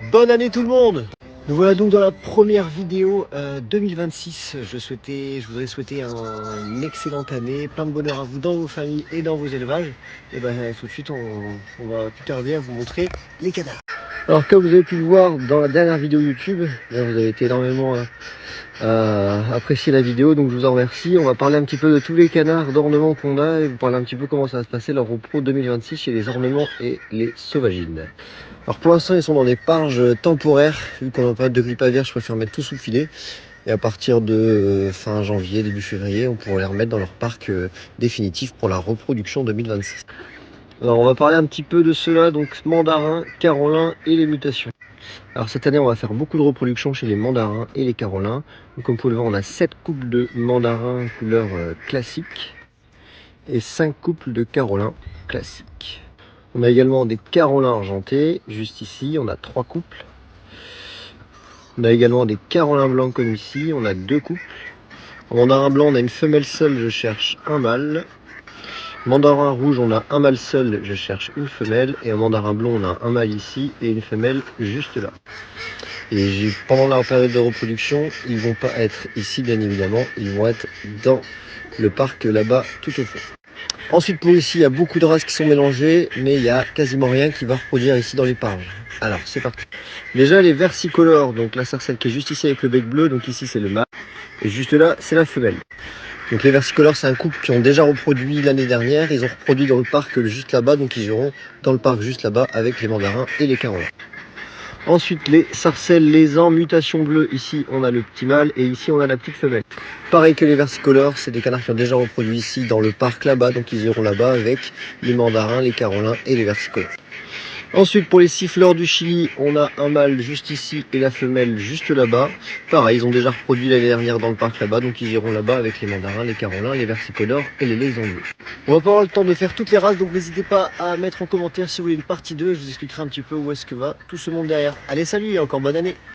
Bonne année tout le monde! Nous voilà donc dans la première vidéo 2026. Je voudrais souhaiter une excellente année, plein de bonheur à vous dans vos familles et dans vos élevages. Et ben tout de suite on va plus tarder à vous montrer les canards. Alors comme vous avez pu le voir dans la dernière vidéo YouTube, vous avez été énormément apprécier la vidéo, donc je vous en remercie. On va parler un petit peu de tous les canards d'ornement qu'on a et vous parler un petit peu comment ça va se passer leur repro 2026 chez les ornements et les sauvagines. Alors pour l'instant ils sont dans des parges temporaires, vu qu'on est en période de grippe aviaire, je préfère mettre tout sous filet. Et à partir de fin janvier, début février, on pourra les remettre dans leur parc définitif pour la reproduction 2026. Alors on va parler un petit peu de cela, donc mandarin, carolin et les mutations. Alors cette année on va faire beaucoup de reproduction chez les mandarins et les carolins. Donc, comme vous pouvez le voir, on a 7 couples de mandarins couleur classique et 5 couples de carolins classiques. On a également des carolins argentés, juste ici, on a 3 couples. On a également des carolins blancs comme ici, on a 2 couples. En mandarin blanc, on a une femelle seule, je cherche un mâle. Mandarin rouge, on a un mâle seul, je cherche une femelle. Et en mandarin blond, on a un mâle ici et une femelle juste là. Et pendant la période de reproduction, ils vont pas être ici bien évidemment, ils vont être dans le parc là-bas tout au fond. Ensuite pour ici, il y a beaucoup de races qui sont mélangées, mais il y a quasiment rien qui va reproduire ici dans les parges. Alors c'est parti. Déjà les versicolores, donc la sarcelle qui est juste ici avec le bec bleu, donc ici c'est le mâle, et juste là c'est la femelle. Donc les versicolores c'est un couple qui ont déjà reproduit l'année dernière, ils ont reproduit dans le parc juste là-bas, donc ils iront dans le parc juste là-bas avec les mandarins et les carolins. Ensuite les sarcelles, les ans, mutation bleue, ici on a le petit mâle et ici on a la petite femelle. Pareil que les versicolores, c'est des canards qui ont déjà reproduit ici dans le parc là-bas, donc ils iront là-bas avec les mandarins, les carolins et les versicolores. Ensuite pour les siffleurs du Chili, on a un mâle juste ici et la femelle juste là-bas. Pareil, ils ont déjà reproduit l'année dernière dans le parc là-bas, donc ils iront là-bas avec les mandarins, les carolins, les versicolores et les lézons bleus. On va pas avoir le temps de faire toutes les races, donc n'hésitez pas à mettre en commentaire si vous voulez une partie 2, je vous expliquerai un petit peu où est-ce que va tout ce monde derrière. Allez salut et encore bonne année!